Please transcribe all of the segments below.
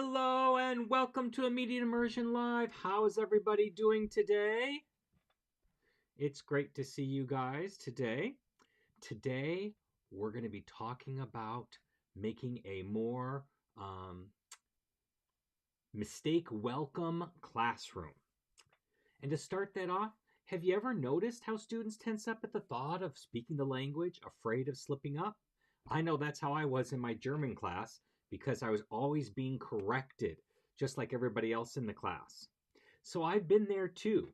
Hello and welcome to Immediate Immersion Live. How is everybody doing today? It's great to see you guys today. Today, we're going to be talking about making a more mistake welcome classroom. And to start that off, have you ever noticed how students tense up at the thought of speaking the language, afraid of slipping up? I know that's how I was in my German class because I was always being corrected, just like everybody else in the class. So I've been there too.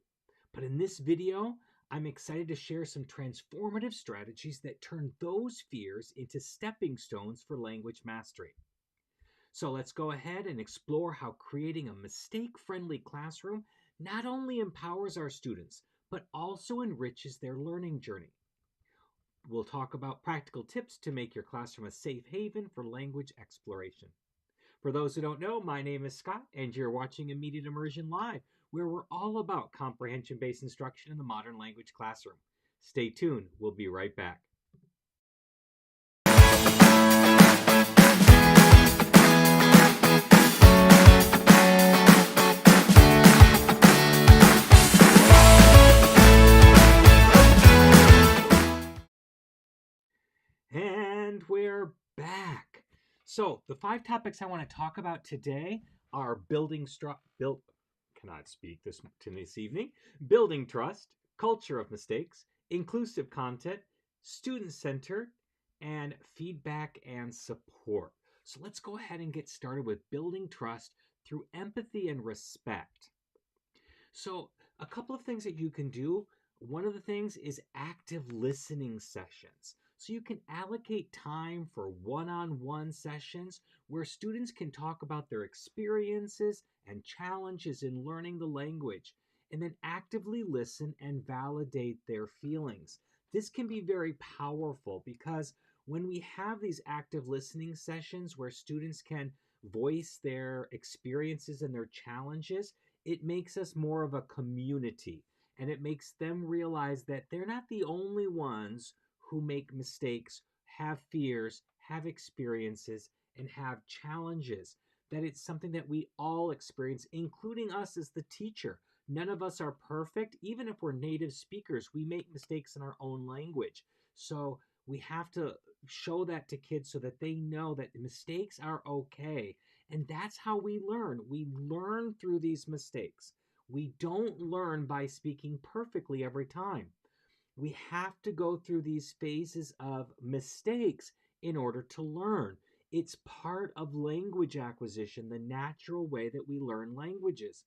But in this video, I'm excited to share some transformative strategies that turn those fears into stepping stones for language mastery. So let's go ahead and explore how creating a mistake-friendly classroom not only empowers our students, but also enriches their learning journey. We'll talk about practical tips to make your classroom a safe haven for language exploration. For those who don't know, my name is Scott, and you're watching Immediate Immersion Live, where we're all about comprehension-based instruction in the modern language classroom. Stay tuned. We'll be right back. And we're back. So the 5 topics I want to talk about today are building trust, culture of mistakes, inclusive content, student-centered, and feedback and support. So let's go ahead and get started with building trust through empathy and respect. So a couple of things that you can do. One of the things is active listening sessions. So you can allocate time for one-on-one sessions where students can talk about their experiences and challenges in learning the language, and then actively listen and validate their feelings. This can be very powerful because when we have these active listening sessions where students can voice their experiences and their challenges, it makes us more of a community, and it makes them realize that they're not the only ones who make mistakes, have fears, have experiences, and have challenges. That it's something that we all experience, including us as the teacher. None of us are perfect. Even if we're native speakers, we make mistakes in our own language. So we have to show that to kids so that they know that mistakes are okay. And that's how we learn. We learn through these mistakes. We don't learn by speaking perfectly every time. We have to go through these phases of mistakes in order to learn. It's part of language acquisition, the natural way that we learn languages.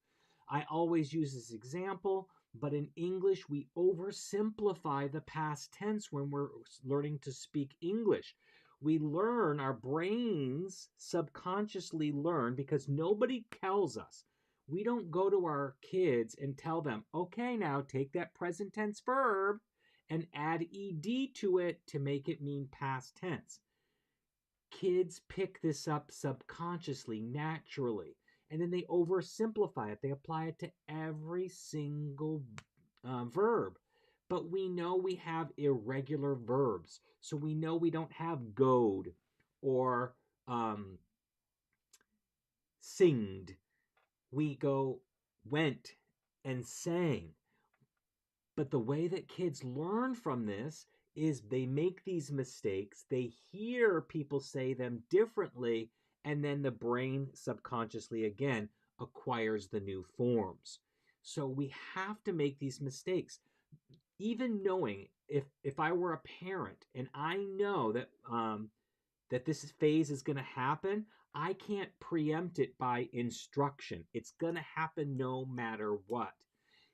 I always use this example, but in English, we oversimplify the past tense when we're learning to speak English. We learn, our brains subconsciously learn because nobody tells us. We don't go to our kids and tell them, okay, now take that present tense verb and add ed to it to make it mean past tense. Kids pick this up subconsciously, naturally, and then they oversimplify it. They apply it to every single verb. But we know we have irregular verbs. So we know we don't have goed or singed. We go went and sang. But the way that kids learn from this is they make these mistakes, they hear people say them differently, and then the brain subconsciously again acquires the new forms. So we have to make these mistakes. Even knowing if I were a parent and I know that that this phase is going to happen, I can't preempt it by instruction. It's going to happen no matter what.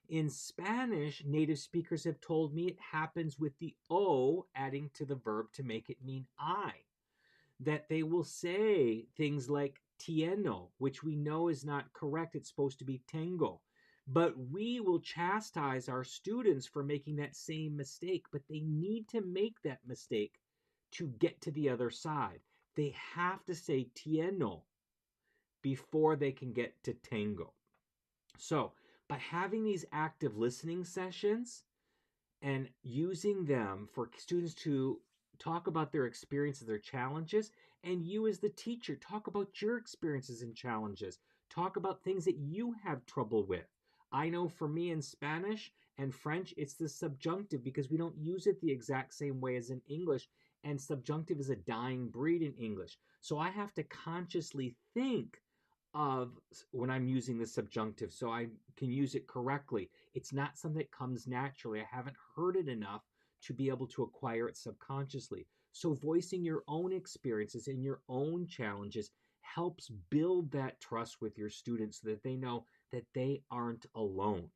In Spanish, native speakers have told me it happens with the O adding to the verb to make it mean I. That they will say things like tieno, which we know is not correct. It's supposed to be tengo. But we will chastise our students for making that same mistake, but they need to make that mistake to get to the other side. They have to say tieno before they can get to tango. So, by having these active listening sessions and using them for students to talk about their experiences, their challenges, and you as the teacher talk about your experiences and challenges. Talk about things that you have trouble with. I know for me in Spanish and French, it's the subjunctive because we don't use it the exact same way as in English, and subjunctive is a dying breed in English. So I have to consciously think of when I'm using the subjunctive so I can use it correctly. It's not something that comes naturally. I haven't heard it enough to be able to acquire it subconsciously. So voicing your own experiences and your own challenges helps build that trust with your students so that they know that they aren't alone.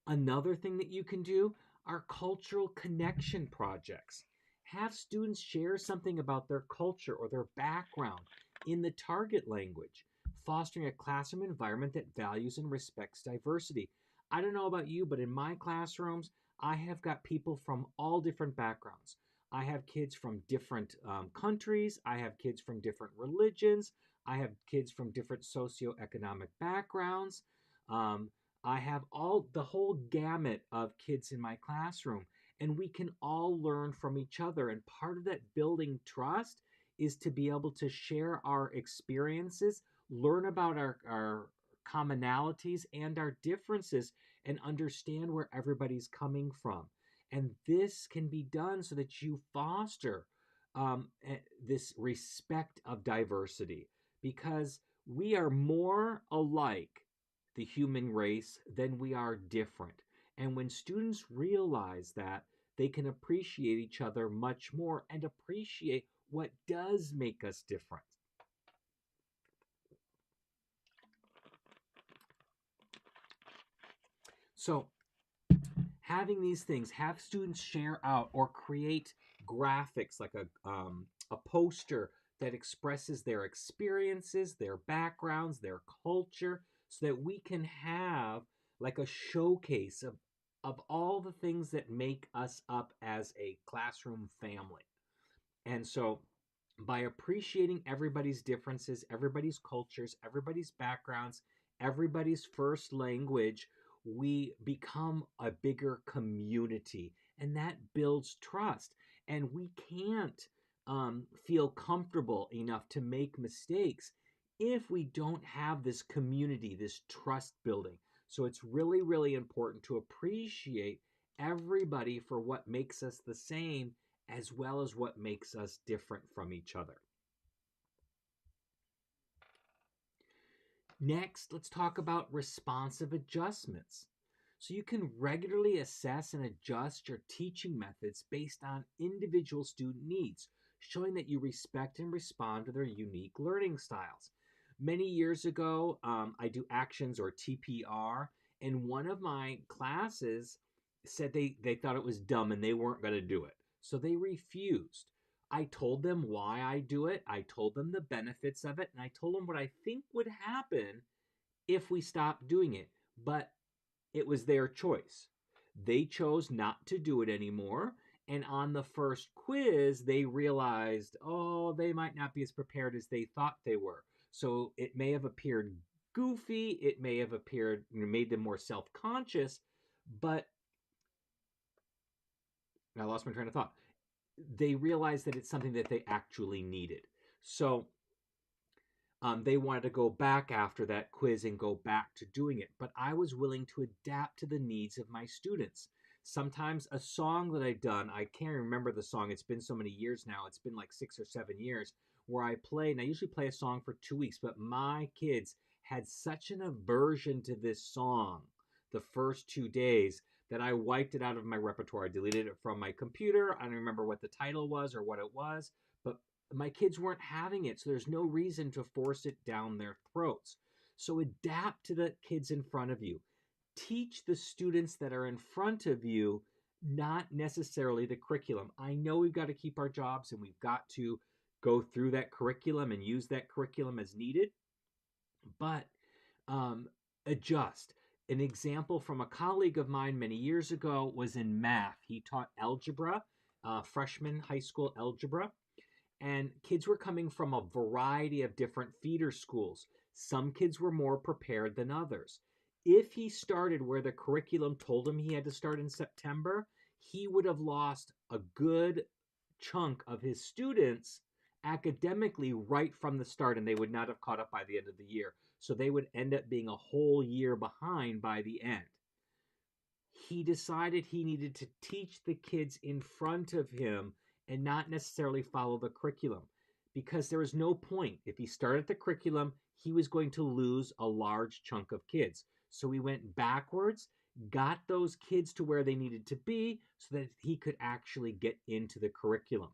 Another thing that you can do are cultural connection projects. Have students share something about their culture or their background in the target language, fostering a classroom environment that values and respects diversity. I don't know about you, but in my classrooms, I have got people from all different backgrounds. I have kids from different countries. I have kids from different religions. I have kids from different socioeconomic backgrounds. Um, I have all the whole gamut of kids in my classroom, and we can all learn from each other. And part of that building trust is to be able to share our experiences, learn about our commonalities and our differences, and understand where everybody's coming from. And this can be done so that you foster this respect of diversity because we are more alike, the human race, than we are different. And when students realize that, they can appreciate each other much more and appreciate what does make us different. So, having these things, have students share out or create graphics like a poster that expresses their experiences, their backgrounds, their culture, so that we can have like a showcase of all the things that make us up as a classroom family. And so by appreciating everybody's differences, everybody's cultures, everybody's backgrounds, everybody's first language, we become a bigger community. And that builds trust. And we can't feel comfortable enough to make mistakes if we don't have this community, this trust building. So it's really, really important to appreciate everybody for what makes us the same as well as what makes us different from each other. Next, let's talk about responsive adjustments. So you can regularly assess and adjust your teaching methods based on individual student needs, showing that you respect and respond to their unique learning styles. Many years ago, I do actions or TPR, and one of my classes said they thought it was dumb and they weren't going to do it. So they refused. I told them why I do it. I told them the benefits of it. And I told them what I think would happen if we stopped doing it. But it was their choice. They chose not to do it anymore. And on the first quiz, they realized, oh, they might not be as prepared as they thought they were. So it may have appeared goofy. It may have appeared, made them more self-conscious. But I lost my train of thought. They realized that it's something that they actually needed. So they wanted to go back after that quiz and go back to doing it. But I was willing to adapt to the needs of my students. Sometimes a song that I've done, I can't remember the song. It's been so many years now. It's been like 6 or 7 years where I play, and I usually play a song for 2 weeks, but my kids had such an aversion to this song the first 2 days that I wiped it out of my repertoire. I deleted it from my computer. I don't remember what the title was or what it was, but my kids weren't having it, so there's no reason to force it down their throats. So adapt to the kids in front of you. Teach the students that are in front of you, not necessarily the curriculum. I know we've got to keep our jobs and we've got to go through that curriculum and use that curriculum as needed, but adjust. An example from a colleague of mine many years ago was in math. He taught algebra, freshman high school algebra, and kids were coming from a variety of different feeder schools. Some kids were more prepared than others. If he started where the curriculum told him he had to start in September, he would have lost a good chunk of his students academically right from the start, and they would not have caught up by the end of the year. So they would end up being a whole year behind by the end. He decided he needed to teach the kids in front of him and not necessarily follow the curriculum, because there was no point. If he started the curriculum, he was going to lose a large chunk of kids. So he went backwards, got those kids to where they needed to be so that he could actually get into the curriculum.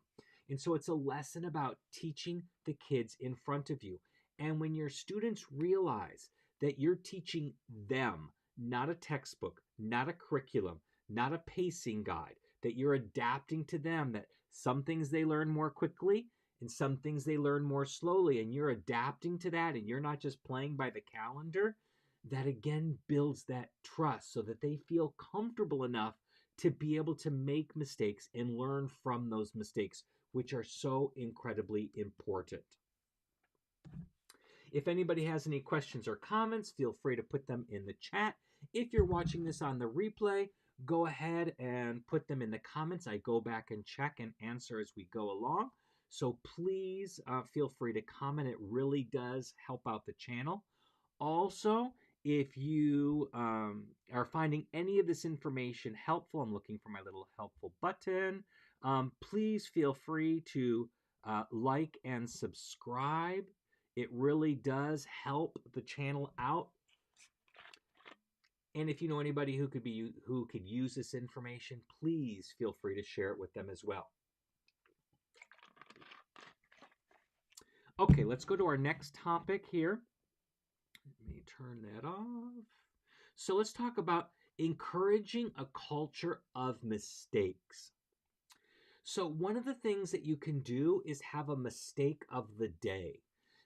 And so it's a lesson about teaching the kids in front of you. And when your students realize that you're teaching them, not a textbook, not a curriculum, not a pacing guide, that you're adapting to them, that some things they learn more quickly and some things they learn more slowly, and you're adapting to that, and you're not just playing by the calendar, that again builds that trust so that they feel comfortable enough to be able to make mistakes and learn from those mistakes, which are so incredibly important. If anybody has any questions or comments, feel free to put them in the chat. If you're watching this on the replay, go ahead and put them in the comments. I go back and check and answer as we go along. So please feel free to comment. It really does help out the channel. Also, if you are finding any of this information helpful, I'm looking for my little helpful button. Please feel free to like and subscribe. It really does help the channel out. And if you know anybody who could use this information, please feel free to share it with them as well. Okay, let's go to our next topic here. Let me turn that off. So let's talk about encouraging a culture of mistakes. So one of the things that you can do is have a mistake of the day.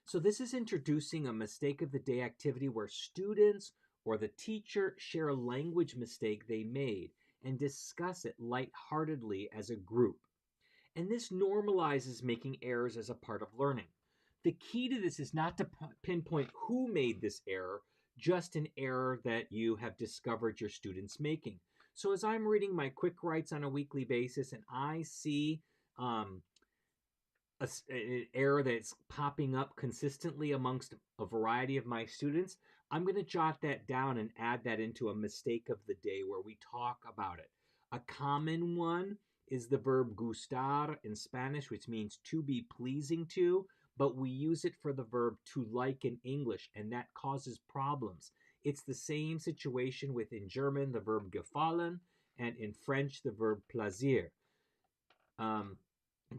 So this is introducing a mistake of the day activity where students or the teacher share a language mistake they made and discuss it lightheartedly as a group. And this normalizes making errors as a part of learning. The key to this is not to pinpoint who made this error, just an error that you have discovered your students making. So as I'm reading my quick writes on a weekly basis and I see an error that's popping up consistently amongst a variety of my students, I'm going to jot that down and add that into a mistake of the day where we talk about it. A common one is the verb gustar in Spanish, which means to be pleasing to, but we use it for the verb to like in English, and that causes problems. It's the same situation with, in German, the verb gefallen, and in French, the verb plaisir.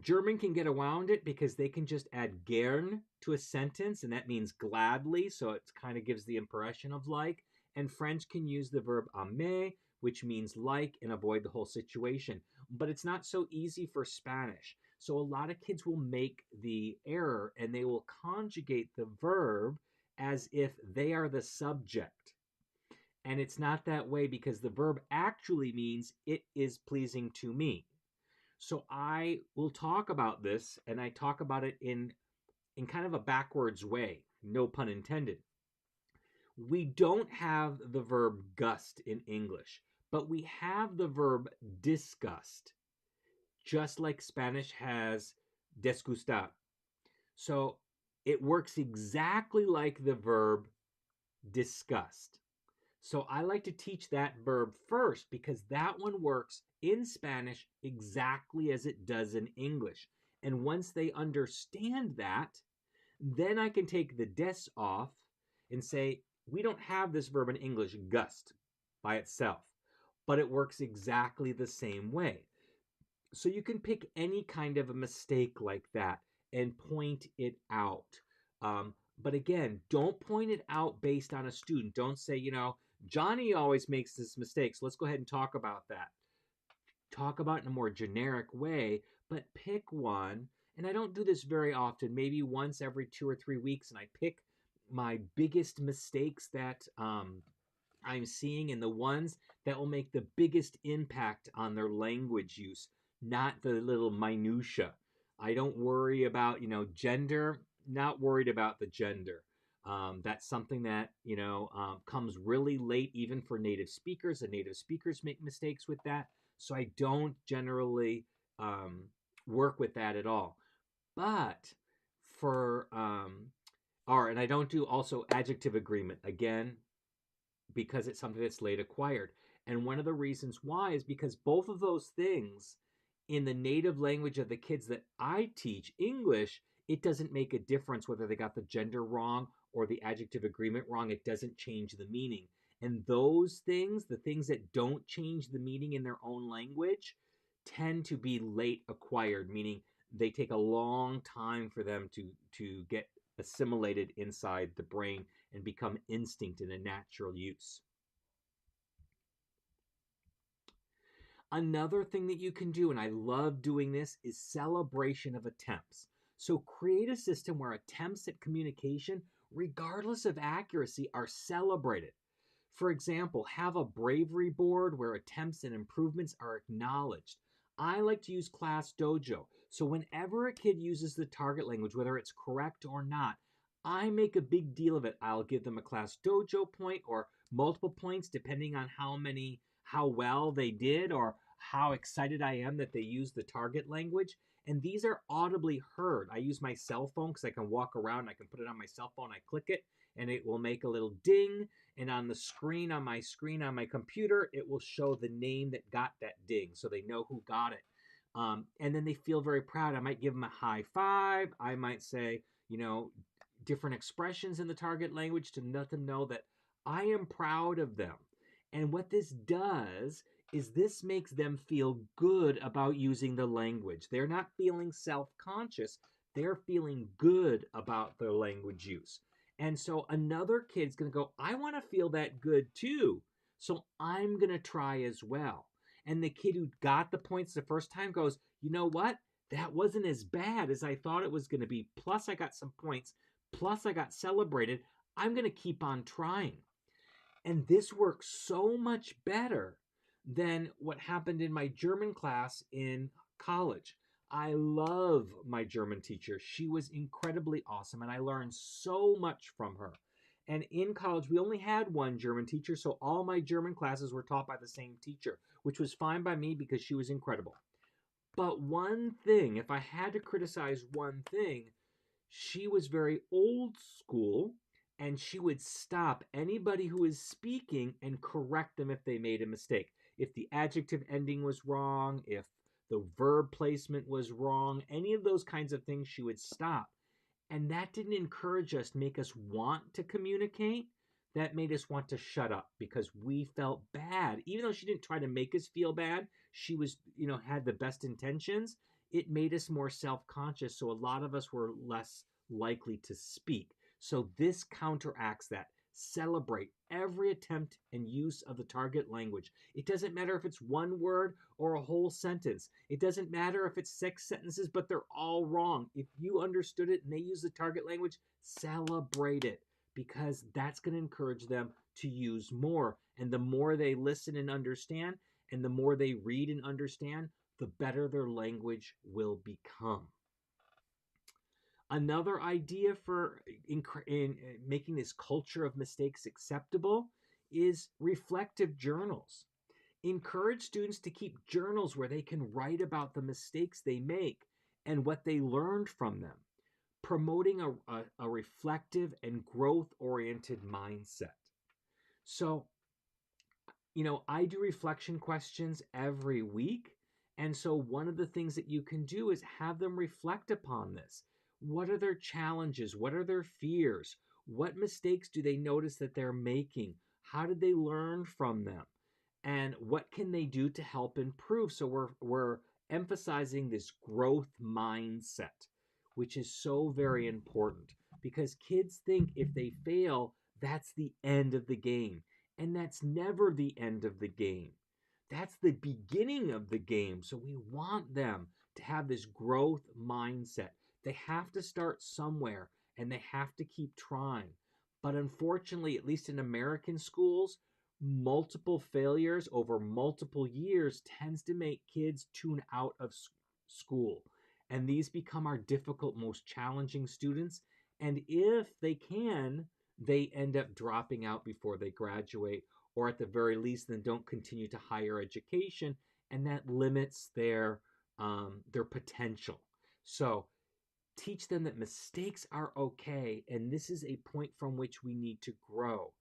German can get around it because they can just add gern to a sentence, and that means gladly, so it kind of gives the impression of like. And French can use the verb aimer, which means like, and avoid the whole situation. But it's not so easy for Spanish. So a lot of kids will make the error, and they will conjugate the verb as if they are the subject. And it's not that way because the verb actually means it is pleasing to me. So I will talk about this, and I talk about it in kind of a backwards way, no pun intended. We don't have the verb gust in English, but we have the verb disgust, just like Spanish has desgustar. So it works exactly like the verb disgust. So I like to teach that verb first because that one works in Spanish exactly as it does in English. And once they understand that, then I can take the des off and say, we don't have this verb in English, gust, by itself, but it works exactly the same way. So you can pick any kind of a mistake like that and point it out. But again, don't point it out based on a student. Don't say, Johnny always makes this mistake, so let's go ahead and talk about that. Talk about it in a more generic way, but pick one. And I don't do this very often, maybe once every 2 or 3 weeks, and I pick my biggest mistakes that I'm seeing and the ones that will make the biggest impact on their language use, not the little minutia. I don't worry about, gender, not worried about the gender. That's something that, comes really late even for native speakers, and native speakers make mistakes with that. So I don't generally work with that at all. But for and I don't do also adjective agreement again because it's something that's late acquired. And one of the reasons why is because both of those things in the native language of the kids that I teach, English, it doesn't make a difference whether they got the gender wrong or the adjective agreement wrong. It doesn't change the meaning. And those things, the things that don't change the meaning in their own language, tend to be late acquired, meaning they take a long time for them to get assimilated inside the brain and become instinct in a natural use. Another thing that you can do, and I love doing this, is celebration of attempts. So create a system where attempts at communication, regardless of accuracy, are celebrated. For example, have a bravery board where attempts and improvements are acknowledged. I like to use Class Dojo. So whenever a kid uses the target language, whether it's correct or not, I make a big deal of it. I'll give them a Class Dojo point or multiple points depending on how well they did or how excited I am that they use the target language. And these are audibly heard. I use my cell phone because I can walk around. I can put it on my cell phone. I click it and it will make a little ding. And on the screen, on my computer, it will show the name that got that ding so they know who got it. And then they feel very proud. I might give them a high five. I might say, different expressions in the target language to let them know that I am proud of them. And what this does is this makes them feel good about using the language. They're not feeling self-conscious. They're feeling good about their language use. And so another kid's going to go, I want to feel that good too. So I'm going to try as well. And the kid who got the points the first time goes, you know what? That wasn't as bad as I thought it was going to be. Plus I got some points. Plus I got celebrated. I'm going to keep on trying. And this works so much better than what happened in my German class in college. I love my German teacher. She was incredibly awesome, and I learned so much from her. And in college, we only had one German teacher, so all my German classes were taught by the same teacher, which was fine by me because she was incredible. But one thing, if I had to criticize one thing, she was very old school and she would stop anybody who is speaking and correct them if they made a mistake. If the adjective ending was wrong, if the verb placement was wrong, any of those kinds of things, she would stop. And that didn't encourage us, make us want to communicate. That made us want to shut up because we felt bad. Even though she didn't try to make us feel bad, she was, had the best intentions. It made us more self-conscious. So a lot of us were less likely to speak. So this counteracts that. Celebrate every attempt and use of the target language. It doesn't matter if it's one word or a whole sentence. It doesn't matter if it's 6 sentences, but they're all wrong. If you understood it and they use the target language, celebrate it because that's going to encourage them to use more. And the more they listen and understand, and the more they read and understand, the better their language will become. Another idea for in making this culture of mistakes acceptable is reflective journals. Encourage students to keep journals where they can write about the mistakes they make and what they learned from them, promoting a reflective and growth-oriented mindset. So, I do reflection questions every week. And so one of the things that you can do is have them reflect upon this. What are their challenges? What are their fears? What mistakes do they notice that they're making? How did they learn from them? And what can they do to help improve? So we're emphasizing this growth mindset, which is so very important because kids think if they fail, that's the end of the game. And that's never the end of the game. That's the beginning of the game. So we want them to have this growth mindset. They have to start somewhere and they have to keep trying. But unfortunately, at least in American schools, multiple failures over multiple years tends to make kids tune out of school. And these become our difficult, most challenging students. And if they can, they end up dropping out before they graduate, or at the very least, then don't continue to higher education and that limits their potential. So teach them that mistakes are okay, and this is a point from which we need to grow.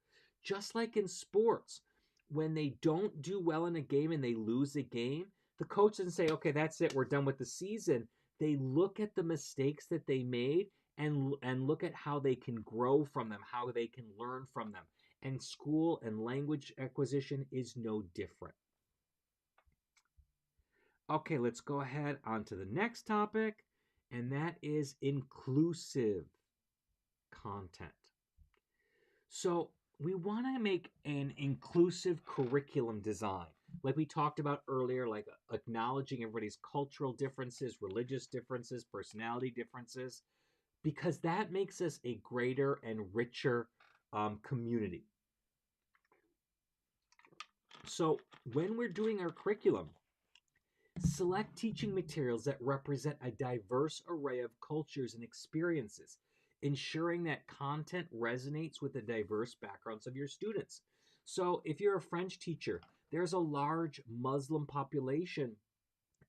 Just like in sports, when they don't do well in a game and they lose a game, the coach doesn't say, okay, that's it, we're done with the season. They look at the mistakes that they made and look at how they can grow from them, how they can learn from them. And school and language acquisition is no different. Okay, let's go ahead on to the next topic, and that is inclusive content. So we want to make an inclusive curriculum design. Like we talked about earlier, like acknowledging everybody's cultural differences, religious differences, personality differences, because that makes us a greater and richer community. So when we're doing our curriculum, select teaching materials that represent a diverse array of cultures and experiences, ensuring that content resonates with the diverse backgrounds of your students. So, if you're a French teacher, there's a large Muslim population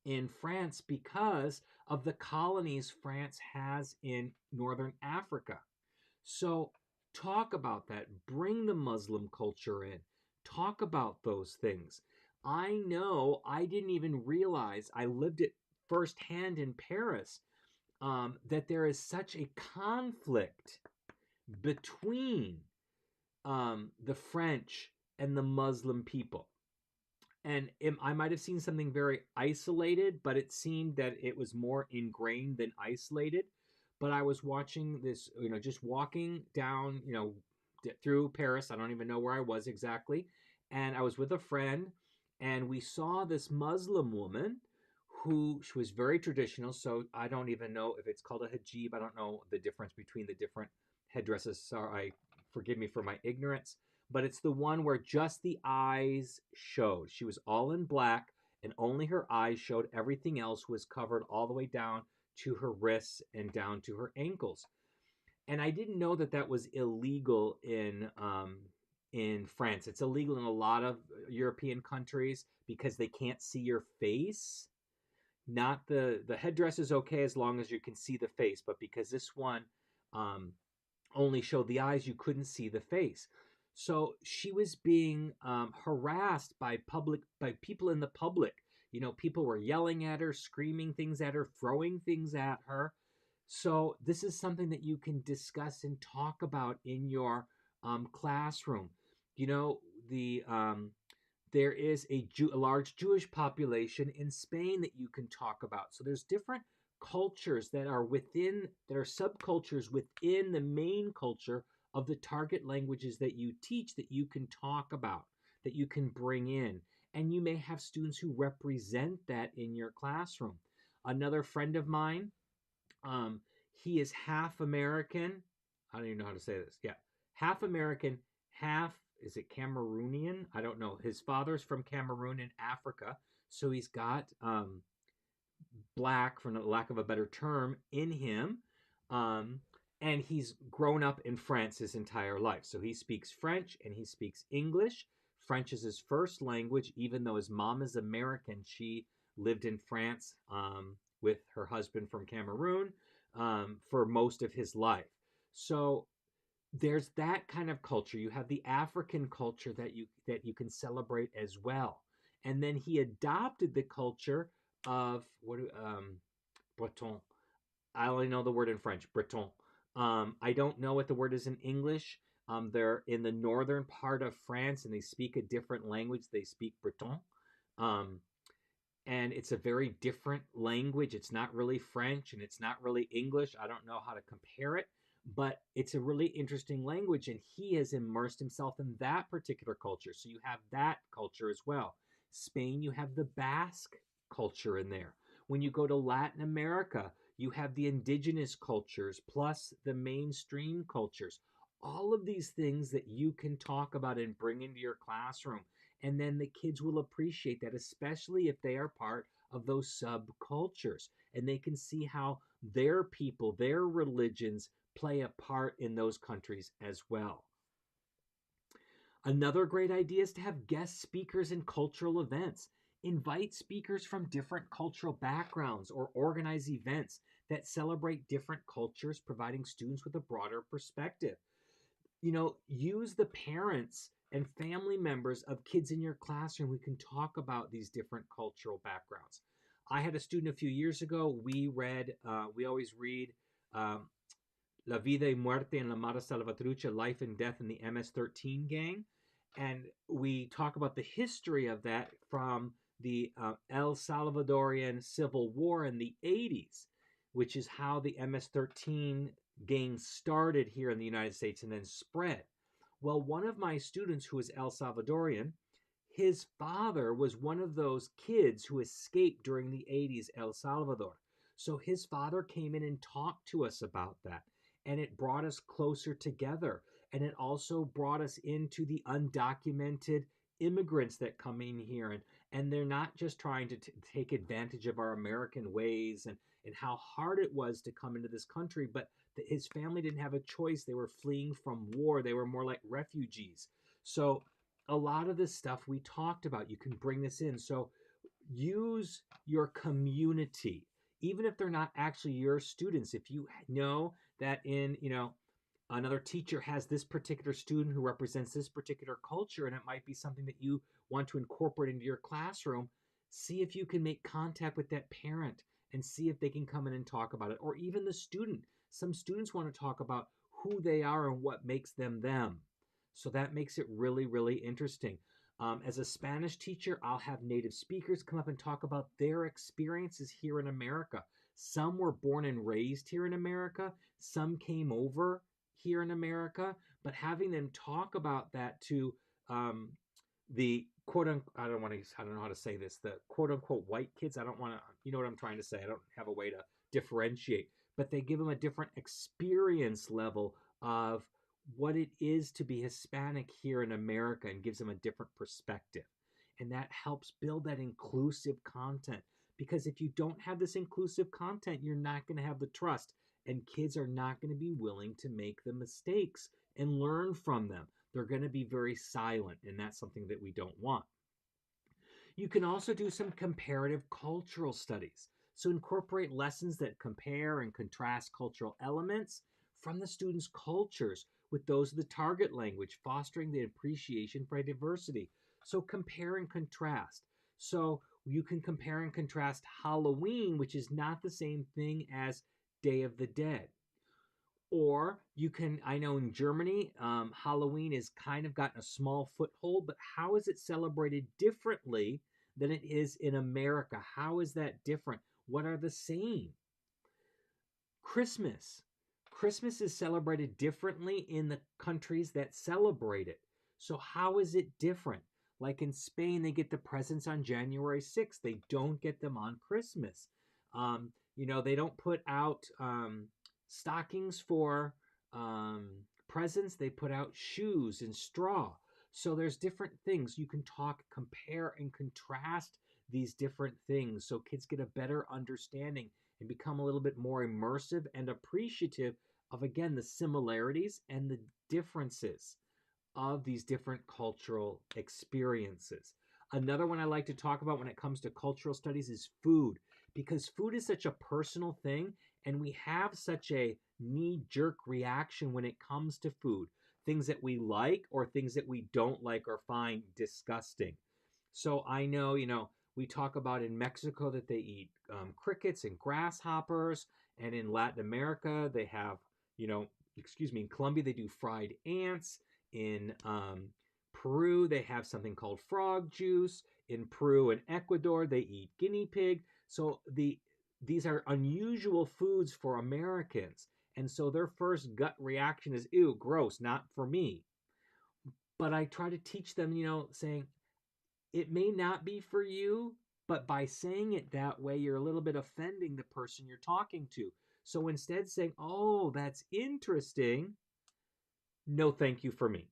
in France because of the colonies France has in northern Africa. So, talk about that. Bring the Muslim culture in. Talk about those things. I know I didn't even realize, I lived it firsthand in Paris, that there is such a conflict between the French and the Muslim people. And I might have seen something very isolated, but it seemed that it was more ingrained than isolated. But I was watching this, just walking down, through Paris. I don't even know where I was exactly. And I was with a friend, and we saw this Muslim woman who she was very traditional. So I don't even know if it's called a hijab. I don't know the difference between the different headdresses. Sorry, forgive me for my ignorance. But it's the one where just the eyes showed. She was all in black, and only her eyes showed. Everything else was covered all the way down to her wrists and down to her ankles. And I didn't know that that was illegal in France. It's illegal in a lot of European countries because they can't see your face. Not the headdress is okay as long as you can see the face, but because this one only showed the eyes, you couldn't see the face. So she was being harassed by people in the public. People were yelling at her, screaming things at her, throwing things at her. So this is something that you can discuss and talk about in your classroom. There is a large Jewish population in Spain that you can talk about. So there's different cultures that are subcultures within the main culture of the target languages that you teach that you can talk about, that you can bring in. And you may have students who represent that in your classroom. Another friend of mine, he is half American. I don't even know how to say this. Yeah, half American, half, is it Cameroonian? I don't know. His father's from Cameroon in Africa, so he's got black, for lack of a better term, in him. And he's grown up in France his entire life. So he speaks French and he speaks English. French is his first language, even though his mom is American. She lived in France with her husband from Cameroon for most of his life. So there's that kind of culture. You have the African culture that you can celebrate as well. And then he adopted the culture of Breton. I only know the word in French, Breton. I don't know what the word is in English. They're in the northern part of France and they speak a different language. They speak Breton. And it's a very different language. It's not really French and it's not really English. I don't know how to compare it, but it's a really interesting language, and he has immersed himself in that particular culture. So you have that culture as well. Spain, you have the Basque culture in there. When you go to Latin America, you have the indigenous cultures plus the mainstream cultures. All of these things that you can talk about and bring into your classroom. And then the kids will appreciate that, especially if they are part of those subcultures. And they can see how their people, their religions play a part in those countries as well. Another great idea is to have guest speakers in cultural events. Invite speakers from different cultural backgrounds or organize events that celebrate different cultures, providing students with a broader perspective. Use the parents and family members of kids in your classroom who can talk about these different cultural backgrounds. I had a student a few years ago. We always read um, La Vida y Muerte en la Mara Salvatrucha, Life and Death in the MS-13 Gang. And we talk about the history of that from the El Salvadorian Civil War in the 80s, which is how the MS-13 gang started here in the United States and then spread. Well, one of my students who is El Salvadorian, his father was one of those kids who escaped during the 80s El Salvador. So his father came in and talked to us about that. And it brought us closer together. And it also brought us into the undocumented immigrants that come in here. And they're not just trying to take advantage of our American ways and how hard it was to come into this country, but his family didn't have a choice. They were fleeing from war. They were more like refugees. So a lot of this stuff we talked about, you can bring this in. So use your community, even if they're not actually your students. If you know that another teacher has this particular student who represents this particular culture, and it might be something that you want to incorporate into your classroom, see if you can make contact with that parent and see if they can come in and talk about it. Or even the student. Some students want to talk about who they are and what makes them them. So that makes it really, really interesting. As a Spanish teacher, I'll have native speakers come up and talk about their experiences here in America. Some were born and raised here in America. Some came over here in America. But having them talk about that to the quote unquote, I don't know how to say this, the quote unquote white kids. I don't want to, you know what I'm trying to say. I don't have a way to differentiate. But they give them a different experience level of what it is to be Hispanic here in America and gives them a different perspective. And that helps build that inclusive content. Because if you don't have this inclusive content, you're not going to have the trust. And kids are not going to be willing to make the mistakes and learn from them. They're going to be very silent, and that's something that we don't want. You can also do some comparative cultural studies. So incorporate lessons that compare and contrast cultural elements from the students' cultures with those of the target language, fostering the appreciation for diversity. So compare and contrast. So you can compare and contrast Halloween, which is not the same thing as Day of the Dead. Or you can, I know in Germany, Halloween has kind of gotten a small foothold, but how is it celebrated differently than it is in America? How is that different? What are the same? Christmas. Christmas is celebrated differently in the countries that celebrate it. So how is it different? Like in Spain, they get the presents on January 6th. They don't get them on Christmas. They don't put out stockings for presents. They put out shoes and straw. So there's different things. You can compare and contrast these different things so kids get a better understanding and become a little bit more immersive and appreciative of, again, the similarities and the differences of these different cultural experiences. Another one I like to talk about when it comes to cultural studies is food, because food is such a personal thing, and we have such a knee-jerk reaction when it comes to food. Things that we like or things that we don't like or find disgusting. So I know, we talk about in Mexico that they eat crickets and grasshoppers, and in Latin America they have, in Colombia they do fried ants. In Peru they have something called frog juice. In Peru and Ecuador they eat guinea pig. So these are unusual foods for Americans, and so their first gut reaction is, ew, gross, not for me. But I try to teach them, saying, it may not be for you, but by saying it that way, you're a little bit offending the person you're talking to. So instead saying, oh, that's interesting, no thank you for me,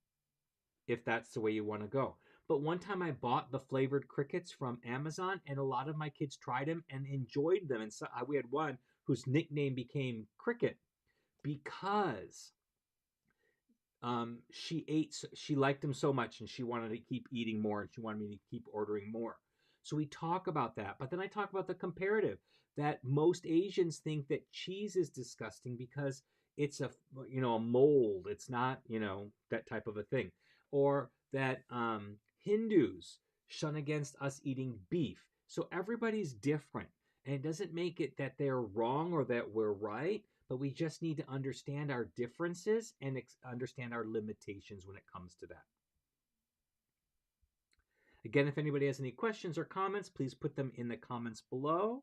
if that's the way you want to go. But one time I bought the flavored crickets from Amazon, and a lot of my kids tried them and enjoyed them. And so we had one whose nickname became Cricket because she liked them so much, and she wanted to keep eating more, and she wanted me to keep ordering more. So we talk about that. But then I talk about the comparative, that most Asians think that cheese is disgusting because it's a mold. It's not, that type of a thing. Or that Hindus shun against us eating beef. So everybody's different. And it doesn't make it that they're wrong or that we're right, but we just need to understand our differences and understand our limitations when it comes to that. Again, if anybody has any questions or comments, please put them in the comments below.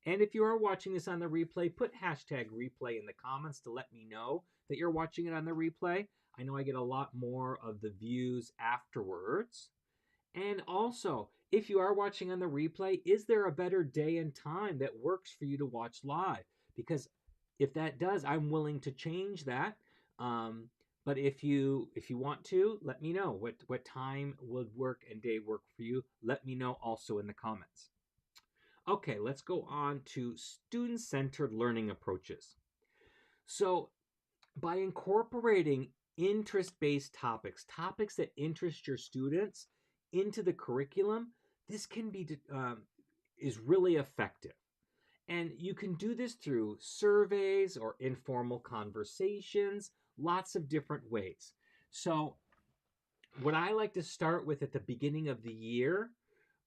And if you are watching this on the replay, put hashtag replay in the comments to let me know that you're watching it on the replay. I know I get a lot more of the views afterwards. And also, if you are watching on the replay, is there a better day and time that works for you to watch live? Because if that does, I'm willing to change that. But if you want to, let me know what time would work and day work for you. Let me know also in the comments. Okay, let's go on to student-centered learning approaches. So by incorporating interest-based topics that interest your students into the curriculum, this can be is really effective. And you can do this through surveys or informal conversations, lots of different ways. So what I like to start with at the beginning of the year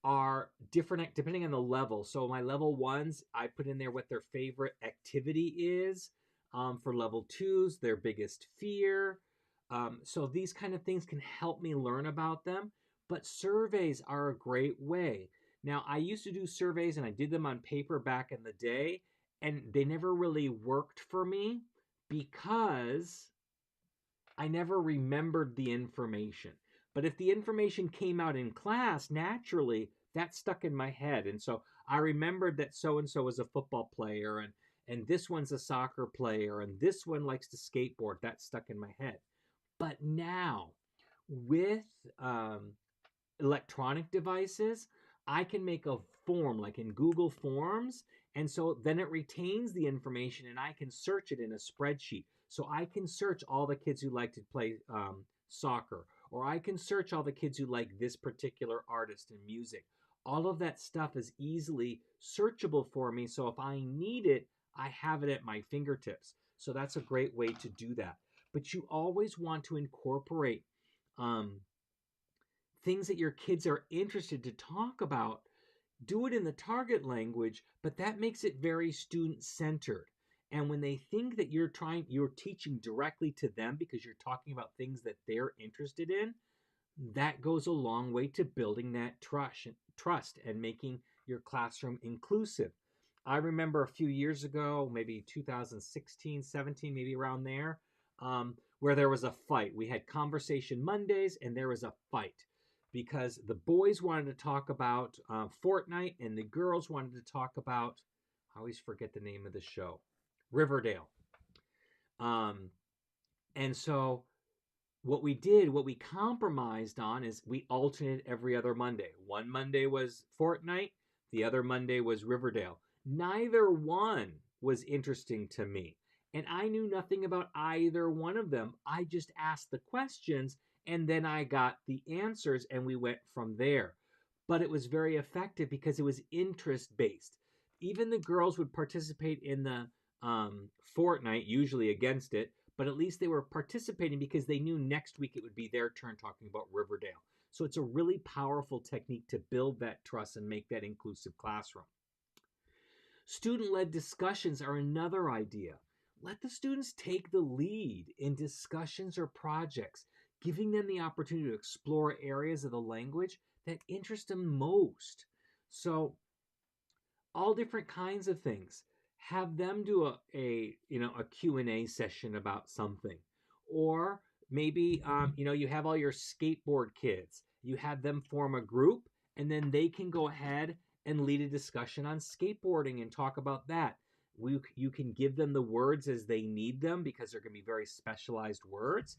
are different depending on the level. So my level ones, I put in there what their favorite activity is. For level twos, their biggest fear. So these kind of things can help me learn about them. But surveys are a great way. Now, I used to do surveys and I did them on paper back in the day, and they never really worked for me because I never remembered the information. But if the information came out in class naturally, that stuck in my head. And so I remembered that so and so is a football player, and this one's a soccer player, and this one likes to skateboard. That stuck in my head. But now, with electronic devices, I can make a form like in Google Forms, and so then it retains the information and I can search it in a spreadsheet. So I can search all the kids who like to play soccer, or I can search all the kids who like this particular artist and music. All of that stuff is easily searchable for me, so if I need it, I have it at my fingertips. So that's a great way to do that. But you always want to incorporate things that your kids are interested to talk about. Do it in the target language, but that makes it very student-centered. And when they think that you're teaching directly to them because you're talking about things that they're interested in, that goes a long way to building that trust and making your classroom inclusive. I remember a few years ago, maybe 2016, 17, maybe around there, where there was a fight. We had Conversation Mondays, and there was a fight because the boys wanted to talk about Fortnite, and the girls wanted to talk about, I always forget the name of the show, Riverdale. And so what we compromised on is we alternated every other Monday. One Monday was Fortnite, the other Monday was Riverdale. Neither one was interesting to me. And I knew nothing about either one of them. I just asked the questions and then I got the answers and we went from there. But it was very effective because it was interest-based. Even the girls would participate in the Fortnite, usually against it, but at least they were participating because they knew next week it would be their turn talking about Riverdale. So it's a really powerful technique to build that trust and make that inclusive classroom. Student-led discussions are another idea. Let the students take the lead in discussions or projects, giving them the opportunity to explore areas of the language that interest them most. So all different kinds of things. Have them do a Q&A session about something. Or maybe you have all your skateboard kids. You have them form a group, and then they can go ahead and lead a discussion on skateboarding and talk about that. You can give them the words as they need them because they're going to be very specialized words.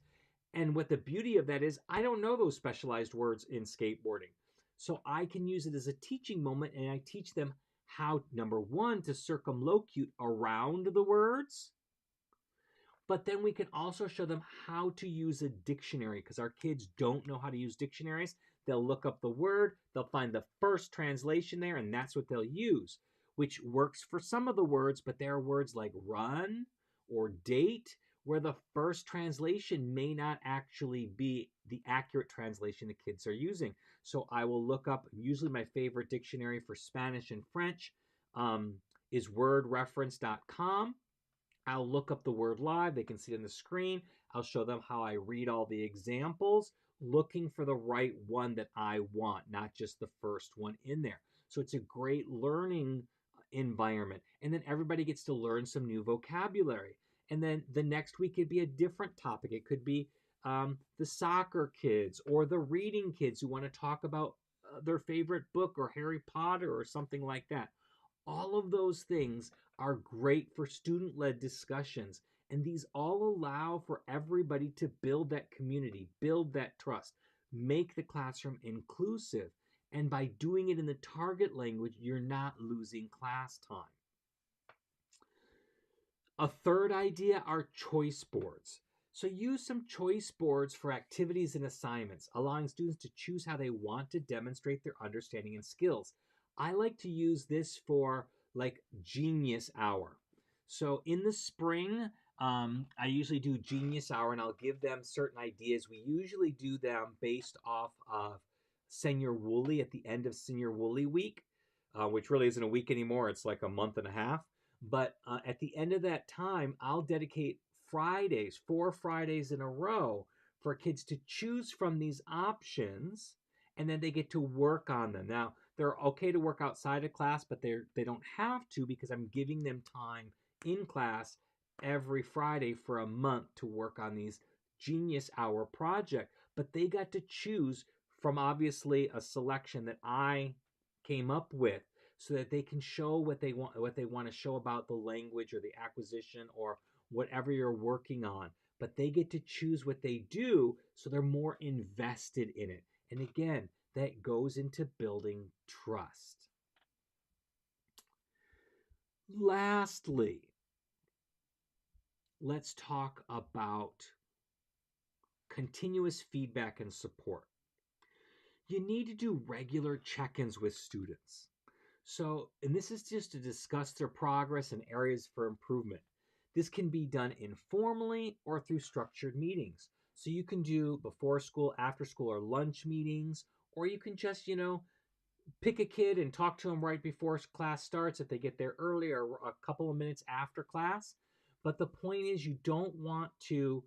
And what the beauty of that is, I don't know those specialized words in skateboarding. So I can use it as a teaching moment, and I teach them how, number one, to circumlocute around the words. But then we can also show them how to use a dictionary because our kids don't know how to use dictionaries. They'll look up the word, they'll find the first translation there, and that's what they'll use, which works for some of the words, but there are words like run or date where the first translation may not actually be the accurate translation the kids are using. So I will look up, usually my favorite dictionary for Spanish and French is wordreference.com. I'll look up the word live. They can see it on the screen. I'll show them how I read all the examples, looking for the right one that I want, not just the first one in there. So it's a great learning environment. And then everybody gets to learn some new vocabulary. And then the next week could be a different topic. It could be the soccer kids or the reading kids who want to talk about their favorite book or Harry Potter or something like that. All of those things are great for student-led discussions, and these all allow for everybody to build that community, build that trust, make the classroom inclusive, and by doing it in the target language, you're not losing class time. A third idea are choice boards. So use some choice boards for activities and assignments, allowing students to choose how they want to demonstrate their understanding and skills. I like to use this for like Genius Hour. So in the spring, I usually do Genius Hour and I'll give them certain ideas. We usually do them based off of Senior Woolley at the end of Senior Woolley week, which really isn't a week anymore. It's like a month and a half. But at the end of that time, I'll dedicate Fridays, 4 Fridays in a row, for kids to choose from these options, and then they get to work on them. Now, they're okay to work outside of class, but they don't have to because I'm giving them time in class every Friday for a month to work on these Genius Hour project. But they got to choose from obviously a selection that I came up with, so that they can show what they want to show about the language or the acquisition or whatever you're working on. But they get to choose what they do, so they're more invested in it. And again, that goes into building trust. Lastly, let's talk about continuous feedback and support. You need to do regular check-ins with students. So, and this is just to discuss their progress and areas for improvement. This can be done informally or through structured meetings. So you can do before school, after school, or lunch meetings, or you can just, pick a kid and talk to them right before class starts if they get there early or a couple of minutes after class. But the point is, you don't want to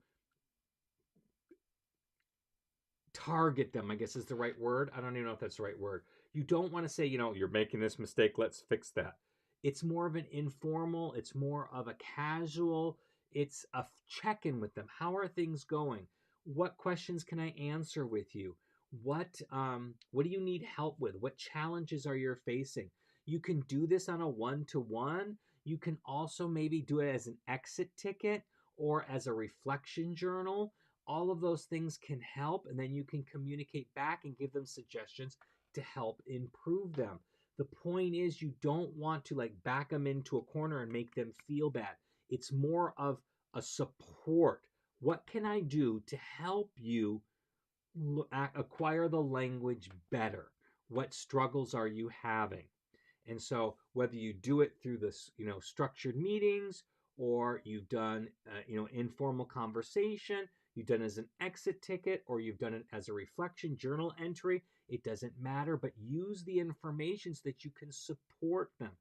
target them, I guess is the right word. I don't even know if that's the right word. You don't want to say, you're making this mistake, let's fix that. It's more of an informal, it's more of a casual, it's a check-in with them. How are things going? What questions can I answer with you? What do you need help with? What challenges are you facing? You can do this on a one-to-one. You can also maybe do it as an exit ticket or as a reflection journal. All of those things can help, and then you can communicate back and give them suggestions to help improve them. The point is, you don't want to like back them into a corner and make them feel bad. It's more of a support. What can I do to help you acquire the language better? What struggles are you having? And so whether you do it through this, structured meetings, or you've done, informal conversation, you've done it as an exit ticket, or you've done it as a reflection journal entry, it doesn't matter, but use the information so that you can support them.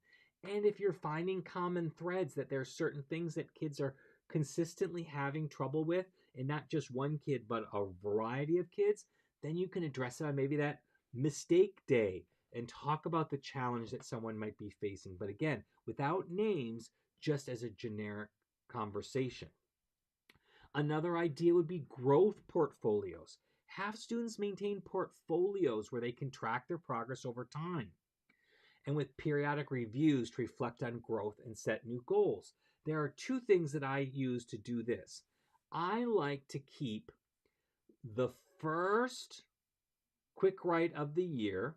And if you're finding common threads, that there are certain things that kids are consistently having trouble with, and not just one kid, but a variety of kids, then you can address it on maybe that mistake day and talk about the challenge that someone might be facing. But again, without names, just as a generic conversation. Another idea would be growth portfolios. Have students maintain portfolios where they can track their progress over time, and with periodic reviews to reflect on growth and set new goals. There are 2 things that I use to do this. I like to keep the first quick write of the year,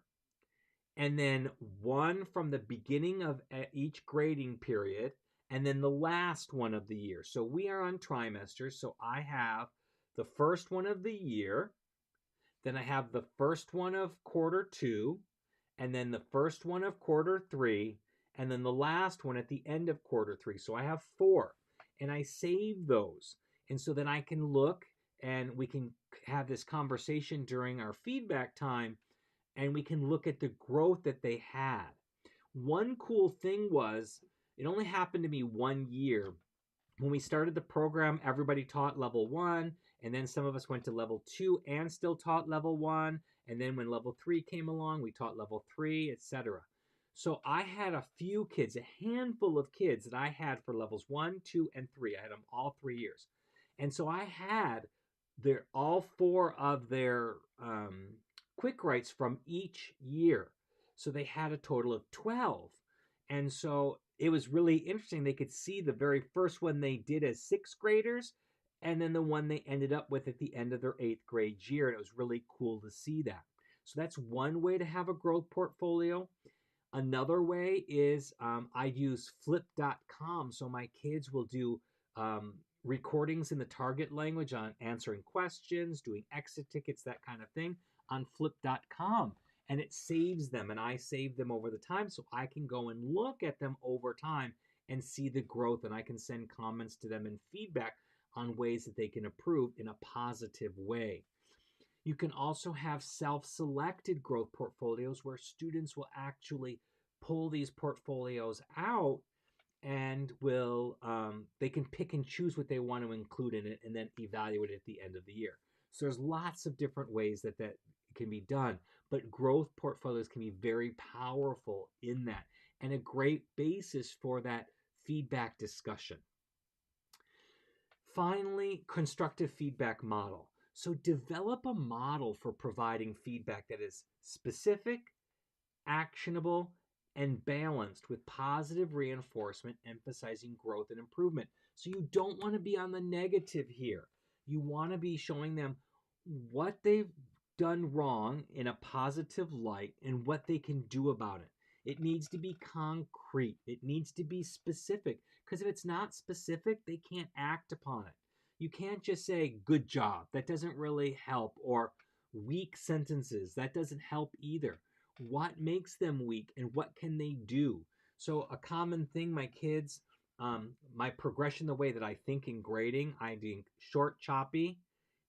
and then one from the beginning of each grading period, and then the last one of the year. So we are on trimesters, so I have the first one of the year, Then I have the first one of quarter 2, and then the first one of quarter 3, and then the last one at the end of quarter 3. So I have 4, and I save those. And so then I can look and we can have this conversation during our feedback time, and we can look at the growth that they had. One cool thing was, it only happened to me 1 year. When we started the program, everybody taught level 1, and then some of us went to level 2 and still taught level 1. And then when level 3 came along, we taught level 3, etc. So I had a few kids, a handful of kids that I had for levels 1, 2, and 3. I had them all 3 years. And so I had all 4 of their quick writes from each year. So they had a total of 12. And so it was really interesting. They could see the very first one they did as 6th graders, and then the one they ended up with at the end of their 8th grade year. And it was really cool to see that. So that's one way to have a growth portfolio. Another way is I use flip.com. So my kids will do recordings in the target language on answering questions, doing exit tickets, that kind of thing on flip.com. And it saves them, and I save them over the time so I can go and look at them over time and see the growth, and I can send comments to them and feedback on ways that they can improve in a positive way. You can also have self-selected growth portfolios where students will actually pull these portfolios out and they can pick and choose what they want to include in it and then evaluate it at the end of the year. So there's lots of different ways that can be done, but growth portfolios can be very powerful in that and a great basis for that feedback discussion. Finally, constructive feedback model. So develop a model for providing feedback that is specific, actionable, and balanced with positive reinforcement, emphasizing growth and improvement. So you don't want to be on the negative here. You want to be showing them what they've done wrong in a positive light and what they can do about it. It needs to be concrete. It needs to be specific, because if it's not specific, they can't act upon it. You can't just say, good job. That doesn't really help. Or weak sentences. That doesn't help either. What makes them weak and what can they do? So a common thing, my kids, my progression, the way that I think in grading, I do short, choppy,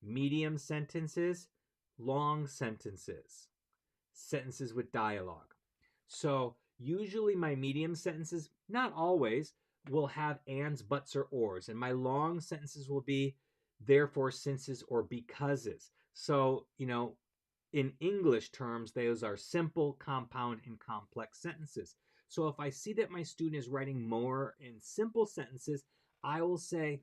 medium sentences, long sentences, sentences with dialogue. So usually my medium sentences, not always, will have ands, buts, or ors. And my long sentences will be therefore, sinces, or becauses. So, in English terms, those are simple, compound, and complex sentences. So if I see that my student is writing more in simple sentences, I will say,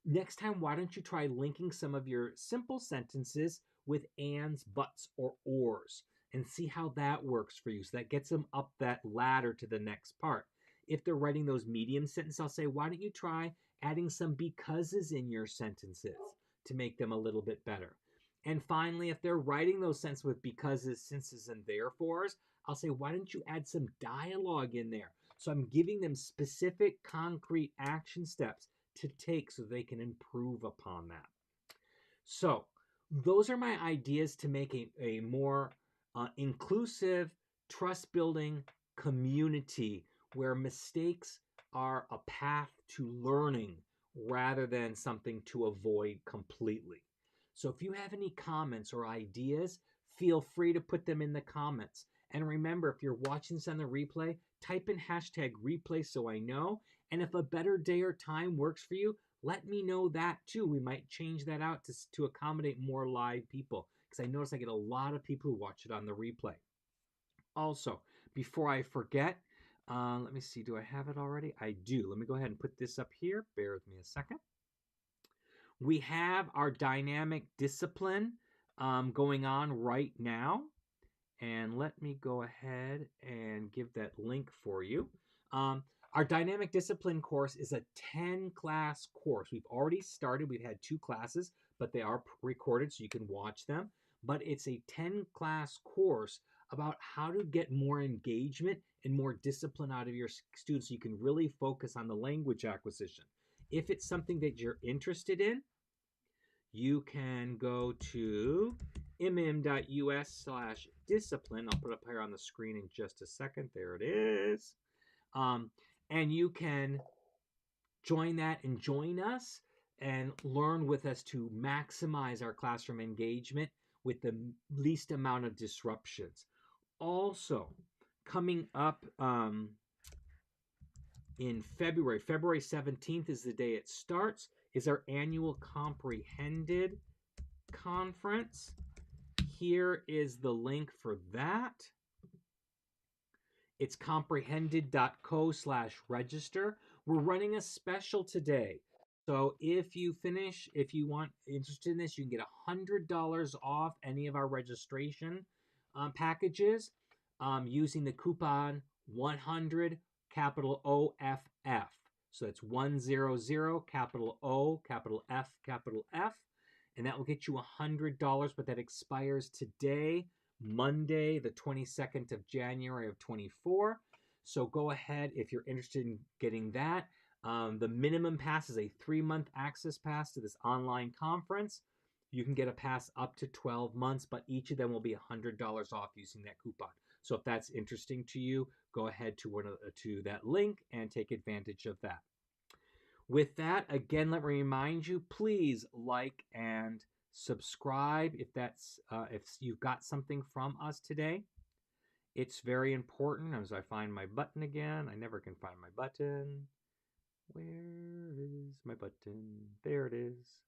next time, why don't you try linking some of your simple sentences with ands, buts, or ors and see how that works for you. So that gets them up that ladder to the next part. If they're writing those medium sentences, I'll say, why don't you try adding some becauses in your sentences to make them a little bit better. And finally, if they're writing those sentences with becauses, sinces, and therefores, I'll say, why don't you add some dialogue in there? So I'm giving them specific, concrete action steps to take so they can improve upon that. So those are my ideas to make a more inclusive, trust-building community where mistakes are a path to learning rather than something to avoid completely. So if you have any comments or ideas, feel free to put them in the comments. And remember, if you're watching this on the replay, type in hashtag replay so I know. And if a better day or time works for you, let me know that too. We might change that out to accommodate more live people, because I notice I get a lot of people who watch it on the replay. Also, before I forget, let me see, do I have it already? I do. Let me go ahead and put this up here. Bear with me a second. We have our dynamic discipline going on right now. And let me go ahead and give that link for you. Our dynamic discipline course is a 10-class course. We've already started. We've had 2 classes, but they are recorded so you can watch them. But it's a 10-class course about how to get more engagement and more discipline out of your students so you can really focus on the language acquisition. If it's something that you're interested in, you can go to mm.us/discipline. I'll put it up here on the screen in just a second. There it is. And you can join that and join us and learn with us to maximize our classroom engagement with the least amount of disruptions. Also, coming up in February 17th is the day it starts, is our annual Comprehended conference. Here is the link for that. It's comprehended.co/register. We're running a special today. So if you want interested in this, you can get $100 off any of our registration packages using the coupon 100 capital OFF. So it's 100 capital O capital F capital F, and that will get you $100, but that expires today, Monday, the 22nd of January of 24. So go ahead if you're interested in getting that. The minimum pass is a 3-month access pass to this online conference. You can get a pass up to 12 months, but each of them will be $100 off using that coupon. So if that's interesting to you, go ahead to that link and take advantage of that. With that, again, let me remind you, please like and subscribe if you've got something from us today. It's very important. As I find my button again, I never can find my button. Where is my button? There it is.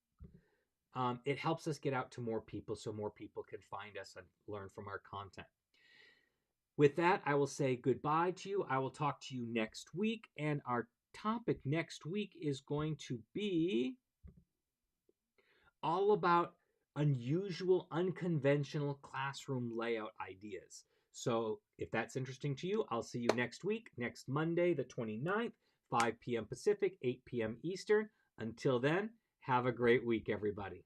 It helps us get out to more people so more people can find us and learn from our content. With that, I will say goodbye to you. I will talk to you next week, and our topic next week is going to be all about unusual, unconventional classroom layout ideas. So if that's interesting to you, I'll see you next week, next Monday, the 29th, 5 p.m. Pacific, 8 p.m. Eastern. Until then, have a great week, everybody.